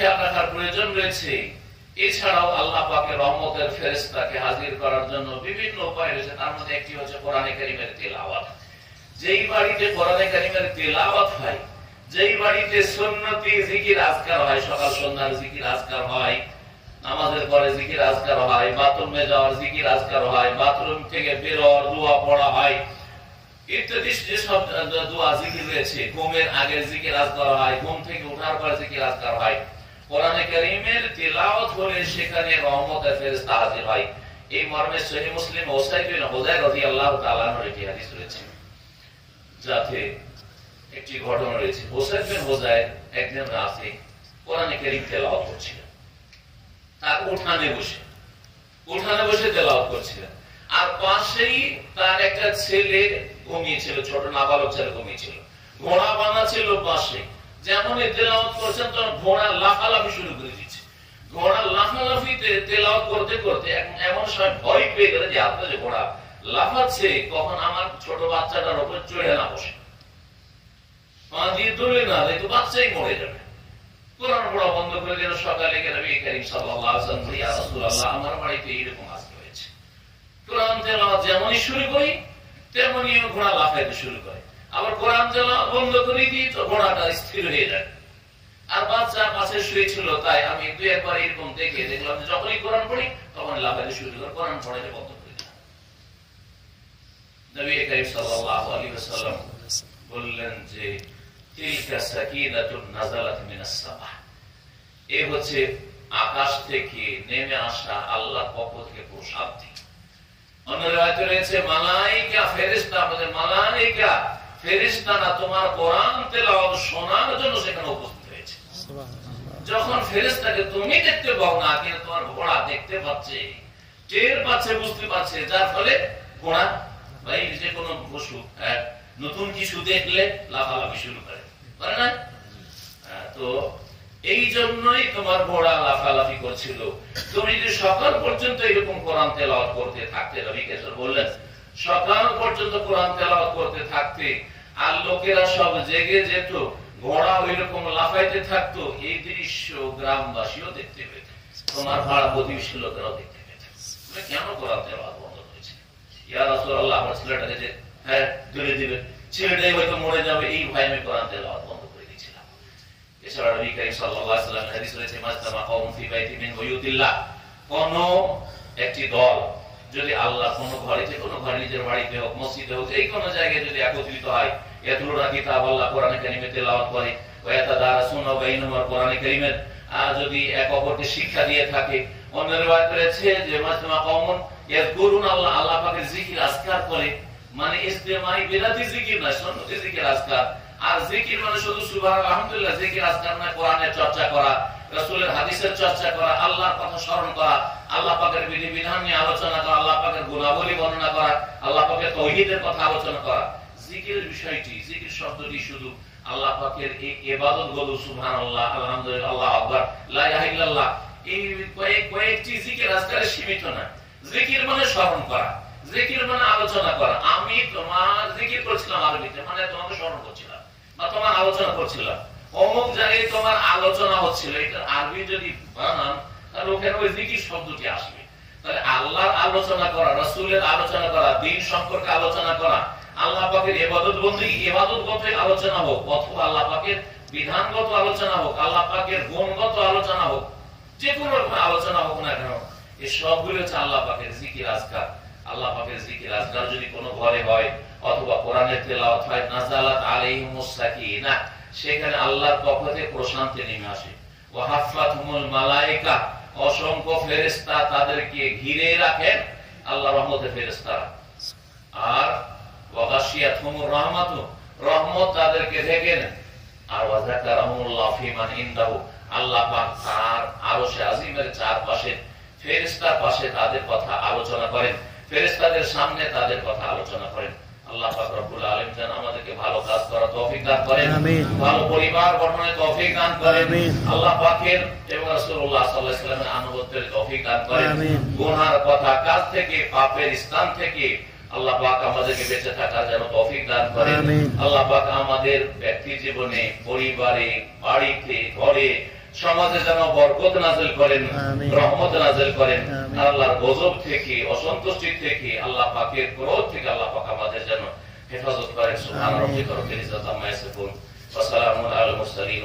খেয়াল রাখার প্রয়োজন রয়েছে। এছাড়াও আল্লাহ পাকের রহমতের ফেরেশতাকে হাজির করার জন্য বিভিন্ন উপায় রয়েছে। তার মধ্যে একটি হচ্ছে কোরআনে কারীমের তেলাওয়াত। যেই বাড়িতে কোরআনে কারীমের তেলাওয়াত হয়, যেই বাড়িতে সুন্নতি জিকির আজকার হয়, সকাল সন্ধ্যার জিকির আজকার হয়, নামাজের পরে জিকির আজকার হয়, বাথরুমে যাওয়ার জিকির আজকার হয়, বাথরুম থেকে বেরোয়ার দোয়া পড়া হয়, ইত্যাদি যেসব দোয়া জিকির রয়েছে, ঘুমের আগে জিকির আজকার হয়, ঘুম থেকে ওঠার পরে জিকির আজকার হয়, কোরআনে কারীমের তেলাওয়াত হলে সেখানে রহমতের ফেরেশতা হাজির হয়। এই মর্মে সহিহ মুসলিম উসাইদ বিন হুযায়র রাদিয়াল্লাহু তাআলা আনহু একটি হাদিস রয়েছে, যাতে একটি ঘটনা রয়েছে। উসাইদ বিন হুযায়র একদিন রাতে কোরআনে কারীম তেলাওয়াত করছিলেন, তার উঠানে বসে তেলাওয়াত করছিলেন, আর পাশেই তার একটা ছেলে ঘুমিয়েছিল, ছোট নাবালক ছেলে ঘুমিয়েছিল, ঘোড়া বাঁধা ছিল পাশে। যেমন তেলাওয়াত করছেন তখন ঘোড়া লাফালাফি শুরু করে দিচ্ছে। ঘোড়া লাফালাফিতে তেলাওয়াত করতে করতে এমন সময় ভয় পেয়ে গেল যে আপনার যে ঘোড়া লাফাচ্ছে, কখন আমার ছোট বাচ্চাটার উপর চড়ে না বসে, পা দিয়ে দৌড়ে না দেয় তো বাচ্চাই মরে যাবে। কোরআন পড়া বন্ধ করে দিল। সকালে গেলে নবী করিম সাল্লাল্লাহু আলাইহি ওয়াসাল্লাম, ইয়া রাসূলুল্লাহ, আমার বাড়িতে এইরকম আজকে হয়েছে। কোরআন তেলাওয়াত যেমনই শুরু করি তেমনই ঘোড়া লাফাইতে শুরু করে। আবার কোরআন তেলাওয়াত বন্ধ করে দিই তো ঘোড়াটা স্থির হয়ে যায়। আর বাচ্চা পাশে শুয়েছিল, তাই আমি দুই একবার এরকম দেখলাম যে যখনই কোরআন পড়ি তখন লাফাইতে শুরু করে, কোরআন পড়াতে বন্ধ করে দিলাম। নবী করিম সাল্লাল্লাহু আলাইহি ওয়াসাল্লাম বললেন যে তিলকা সাকিনাতুন নাযালাত মিনাস সামা, এই হচ্ছে আকাশ থেকে নেমে আসা আল্লাহর পক্ষ থেকে প্রশান্তি। অন্য রাতে রয়েছে মালায়েকা ফেরেশতা, আমাদের মালায়েকা ফেরেশতারা তোমার কোরআন তেলাওয়াত শোনার জন্য সেখানে উপস্থিত হয়েছে। যখন ফেরেশতাকে তুমি দেখতে পাও না, কিন্তু তোমার ঘোড়া দেখতে পাচ্ছে, টের পাচ্ছে, বুঝতে পারছে, যার ফলে ঘোড়া ভাই যে কোনো পশু নতুন কিছু দেখলে লাফালাফি শুরু করে না? তো এই জন্যই তোমার ঘোড়া লাফালাফি করছিল। তুমি যদি সকাল পর্যন্ত এরকম কোরআন তেলাওয়াত করতে থাকতে, নবী কেশর বললেন, সকাল পর্যন্ত কোরআন তেলাওয়াত করতে থাকতে, আর লোকেরা সব জেগে যেত, ঘোড়া ওইরকম লাফাইতে থাকতো, এই দৃশ্য গ্রামবাসীও দেখতে পেত, তোমার পাড়া প্রতিবেশী লোকেরাও দেখতে পেত। কেন কোরআন তেলাওয়াত বন্ধ করেছে? ইয়া রাসূলুল্লাহ, আমার ছেলেটাকে যে ধরে দিবে, ছেলেটাই হয়তো মরে যাবে, এই ভয়ে আমি কোরআন তেলাওয়াত বন্ধ করে দিয়েছিলাম। এছাড়া নবী করিম সাল্লাল্লাহু আলাইহি ওয়াসাল্লামের হাদিস রয়েছে, মাজতামা কওমুন ফি বাইতিন মিন বুয়ুতিল্লাহ, কোন একটি দল যদি আল্লাহ কোন ঘরে, যে কোনো ঘরে, নিজের বাড়িতে হোক, মসজিদে হোক, এই কোন জায়গায় যদি একত্রিত হয়, ইয়াতলুনা কিতাবাল্লাহ, কোরআনে কারীমের তেলাওয়াত করে, ওয়া ইয়াতাদারাসুনা বাইনাহুম, কোরআনে কারীমের যদি এক অপরকে শিক্ষা দিয়ে থাকে। অন্য riwayat রয়েছে যে মাজতামা কওমুন ইয়াযকুরুন আল্লাহ, আল্লাহ পাকের জিকির আজকার করে, মানে ইজতিমাই বিরাতি জিকির না, সুন্নতি জিকির আজকার। আর জিকির মানে শুধু সুবহানাল্লাহ আলহামদুলিল্লাহ জিকির আজকার না, কোরআনের চর্চা করা, রাসূলের হাদিসের চর্চা করা, আল্লাহর কথা স্মরণ করা, আল্লাহ পাকের বিধিবিধান নিয়ে আলোচনা করা, আল্লাহ পাকের গুণাবলী বর্ণনা করা, আল্লাহ পাকের তাওহীদের কথা আলোচনা করা। জিকিরের বিষয়টি, জিকির শব্দটি শুধু আল্লাহ পাকের এই ইবাদত গুলো, সুবহানাল্লাহ, আলহামদুলিল্লাহ, আল্লাহু আকবার, লা ইলাহা ইল্লাল্লাহ, এই কয়েকটি জিকির আজকারে সীমিত না। জিকির মানে স্মরণ করা, জিকির মানে আলোচনা করা। আমি তোমার জিকির করছিলাম আরবিতে, মানে তোমাকে স্মরণ করছিলাম বা তোমার আলোচনা করছিলাম, অমুক জায়গায় তোমার আলোচনা হচ্ছিল, এটা আরবি যদি বানান তাহলে ওখানে ওই জিকির শব্দটি আসবে। তাহলে আল্লাহর আলোচনা করা, রাসূলের আলোচনা করা, দ্বীন সম্পর্কে আলোচনা করা, আল্লাহ পাকের ইবাদত বন্দেগী, ইবাদতগত আলোচনা হোক, অথবা আল্লাহ পাকের বিধানগত আলোচনা হোক, আল্লাহ পাকের গুণগত আলোচনা হোক, যে কোনো আলোচনা হোক না কেন, এই সবগুলো হচ্ছে আল্লাহ পাকের জিকির আজকার। আল্লাহ পাকের জিকির আজকার যদি কোনো ঘরে হয় অথবা কোরআনের তেলাওয়াত হয়, নাযালাত আলাইহিমুস সাকিনাহ, সেখানে আল্লাহর পক্ষ থেকে প্রশান্তি নেমে আসে। ওয়া হাফাতহুমুল মালায়েকা, অসংখ্য ফেরেশতা তাদেরকে ঘিরে রাখেন, আল্লাহর রহমতের ফেরেশতারা। আর ওয়া গাশিয়াতহুমুর রাহমাতু, রহমত তাদেরকে ঢেকে নেন। আর ওয়া যাকারাহুমুল্লাহ ফি মান ইনদাহু, আল্লাহ পাক তার আরশে আজিমের চারপাশে ফেরেশতার পাশে তাদের কথা আলোচনা করেন, ফেরেশতাদের সামনে তাদের কথা আলোচনা করেন। আল্লাহ পাক রব্বুল আলামিন যেন আমাদেরকে ভালো কাজ করার তৌফিক দান করেন, ভালো পরিবার গঠনের তৌফিক দান করেন, আল্লাহ পাকের এবং রাসূলুল্লাহ সাল্লাল্লাহু আলাইহি ওয়াসাল্লামের আনুগত্যের তৌফিক দান করেন, গুনার কথা, কাজ থেকে, পাপের স্থান থেকে আল্লাহ পাক আমাদেরকে বেঁচে থাকার যেন তৌফিক দান করেন। আল্লাহ পাক আমাদের ব্যক্তি জীবনে, পরিবারে, বাড়িতে, ঘরে সমাজে যেন বরকত নাযিল করেন, আমিন। রহমত নাযিল করেন। আমিন। আল্লাহর গজব থেকে, অসন্তুষ্টি থেকে, আল্লাহ পাকের ক্রোধ থেকে আল্লাহ পাক আমাদের যেন হেফাজত করেন। সুবহান রাব্বিকা রাব্বিল ইজ্জাতি আম্মা ইয়াসিফুন ওয়া সালামুন আলাল মুরসালিন।